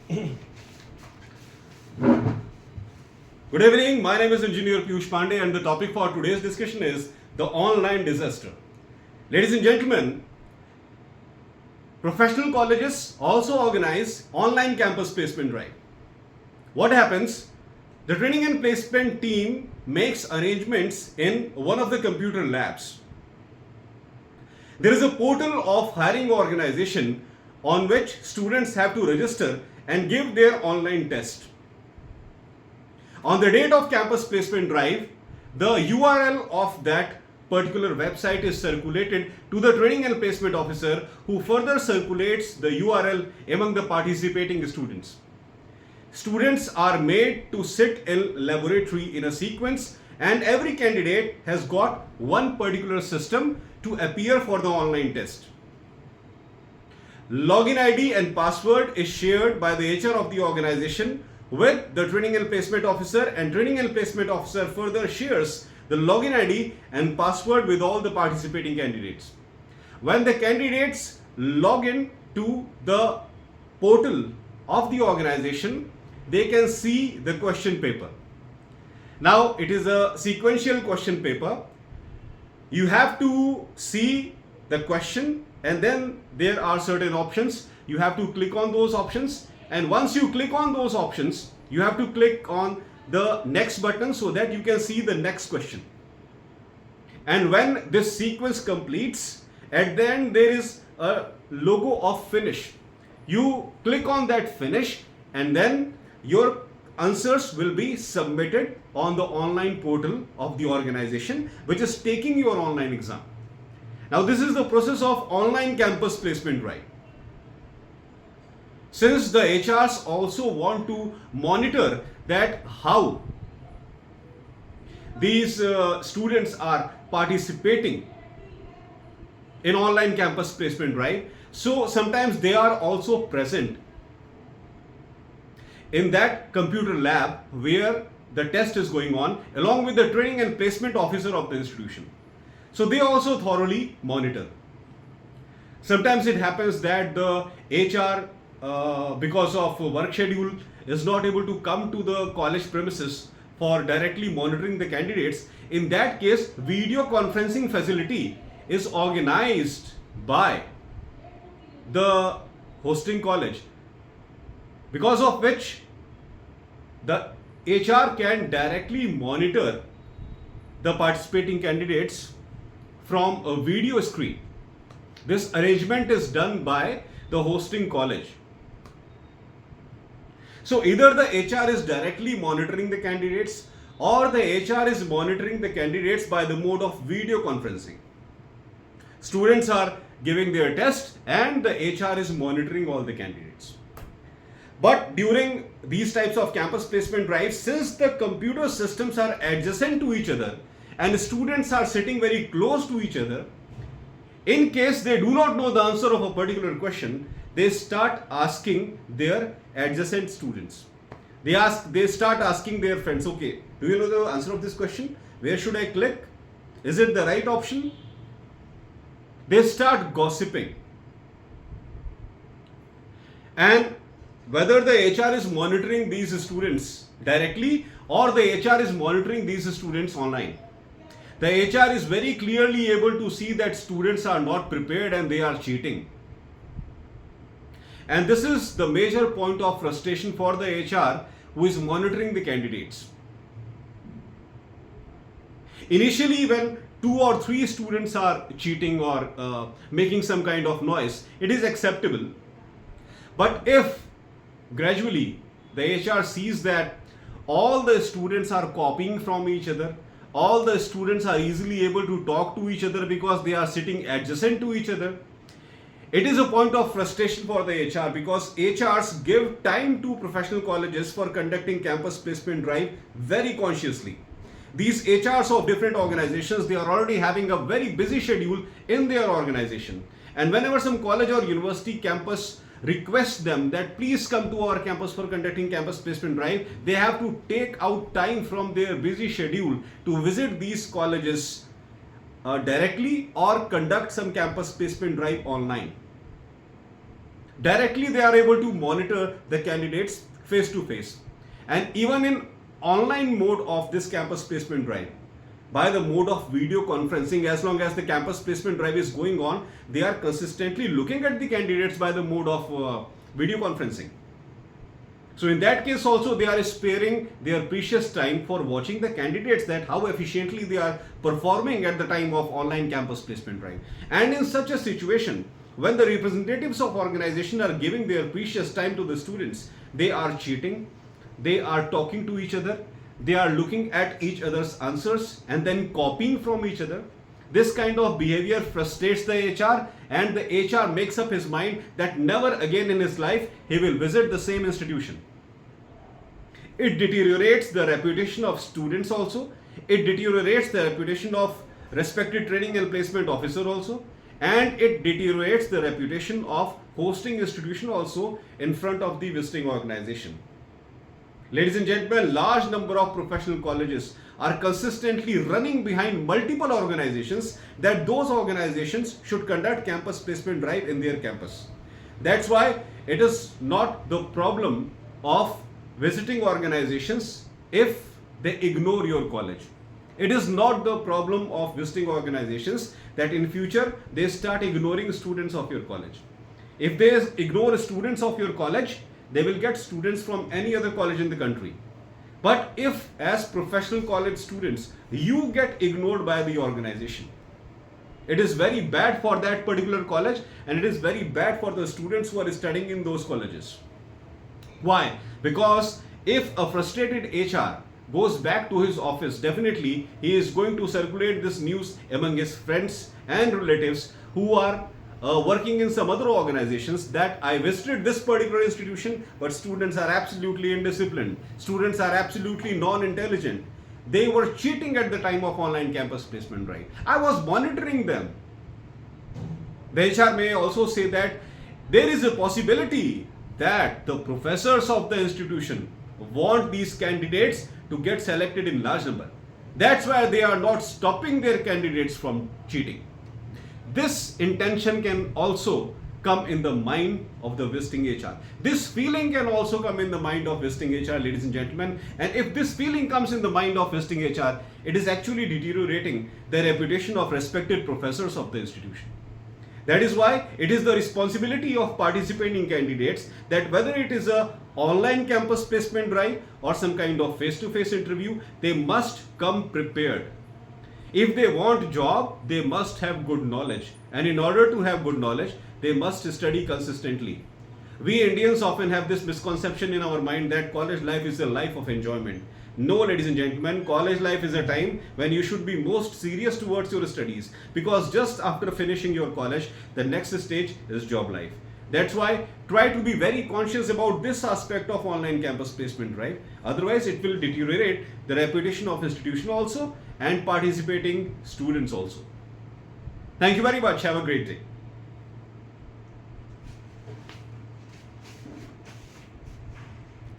Good evening, my name is Engineer Piyush Pandey and the topic for today's discussion is the online disaster. Ladies and gentlemen, professional colleges also organize online campus placement drive. What happens? The training and placement team makes arrangements in one of the computer labs. There is a portal of hiring organization on which students have to register and give their online test. On the date of campus placement drive, the URL of that particular website is circulated to the training and placement officer, who further circulates the URL among the participating students. Students are made to sit in laboratory in a sequence, and every candidate has got one particular system to appear for the online test. Login ID and password is shared by the HR of the organization with the training and placement officer, and training and placement officer further shares the login ID and password with all the participating candidates. When the candidates log in to the portal of the organization, they can see the question paper. Now it is a sequential question paper. You have to see the question, and then there are certain options. You have to click on those options, and once you click on those options, you have to click on the next button so that you can see the next question. And when this sequence completes, at the end there is a logo of finish. You click on that finish, and then your answers will be submitted on the online portal of the organization which is taking your online exam. Now this is the process of online campus placement drive. Since the HRs also want to monitor that how these students are participating in online campus placement drive, so sometimes they are also present in that computer lab where the test is going on, along with the training and placement officer of the institution. So they also thoroughly monitor. Sometimes it happens that the HR because of work schedule is not able to come to the college premises for directly monitoring the candidates. In that case, video conferencing facility is organized by the hosting college, because of which the HR can directly monitor the participating candidates from a video screen. This arrangement is done by the hosting college. So either the HR is directly monitoring the candidates, or the HR is monitoring the candidates by the mode of video conferencing. Students are giving their test and the HR is monitoring all the candidates. But during these types of campus placement drives, since the computer systems are adjacent to each other and students are sitting very close to each other, in case they do not know the answer of a particular question, they start asking their adjacent students. They start asking their friends, okay, do you know the answer of this question? Where should I click? Is it the right option? They start gossiping. And whether the HR is monitoring these students directly or the HR is monitoring these students online, the HR is very clearly able to see that students are not prepared and they are cheating. And this is the major point of frustration for the HR who is monitoring the candidates. Initially, when 2 or 3 students are cheating or making some kind of noise, it is acceptable. But if gradually the HR sees that all the students are copying from each other, all the students are easily able to talk to each other because they are sitting adjacent to each other, it is a point of frustration for the HR, because HRs give time to professional colleges for conducting campus placement drive very consciously. These HRs of different organizations, they are already having a very busy schedule in their organization. And whenever some college or university campus requests them that please come to our campus for conducting campus placement drive, they have to take out time from their busy schedule to visit these colleges directly or conduct some campus placement drive online. Directly they are able to monitor the candidates face to face. And even in online mode of this campus placement drive, by the mode of video conferencing, as long as the campus placement drive is going on, they are consistently looking at the candidates by the mode of video conferencing. So in that case also, they are sparing their precious time for watching the candidates, that how efficiently they are performing at the time of online campus placement drive. And in such a situation, when the representatives of organization are giving their precious time to the students, they are cheating, they are talking to each other, they are looking at each other's answers and then copying from each other. This kind of behavior frustrates the HR, and the HR makes up his mind that never again in his life he will visit the same institution. It deteriorates the reputation of students also. It deteriorates the reputation of respected training and placement officer also. And it deteriorates the reputation of hosting institution also in front of the visiting organization. Ladies and gentlemen, large number of professional colleges are consistently running behind multiple organizations that those organizations should conduct campus placement drive in their campus. That's why it is not the problem of visiting organizations if they ignore your college. It is not the problem of visiting organizations that in future they start ignoring students of your college. If they ignore students of your college, they will get students from any other college in the country. But if as professional college students you get ignored by the organization, it is very bad for that particular college, and it is very bad for the students who are studying in those colleges. Why? Because if a frustrated HR goes back to his office, definitely he is going to circulate this news among his friends and relatives who are working in some other organizations, that I visited this particular institution, but students are absolutely indisciplined. Students are absolutely non-intelligent. They were cheating at the time of online campus placement drive. I was monitoring them. The HR may also say that there is a possibility that the professors of the institution want these candidates to get selected in large number. That's why they are not stopping their candidates from cheating. This intention can also come in the mind of the visiting HR. This feeling can also come in the mind of visiting HR, ladies and gentlemen. And if this feeling comes in the mind of visiting HR, it is actually deteriorating the reputation of respected professors of the institution. That is why it is the responsibility of participating candidates that whether it is a online campus placement drive or some kind of face-to-face interview, they must come prepared. If they want job, they must have good knowledge. And in order to have good knowledge, they must study consistently. We Indians often have this misconception in our mind that college life is a life of enjoyment. No, ladies and gentlemen, college life is a time when you should be most serious towards your studies, because just after finishing your college, the next stage is job life. That's why try to be very conscious about this aspect of online campus placement drive. Otherwise, it will deteriorate the reputation of institution also and participating students also. Thank you very much. Have a great day.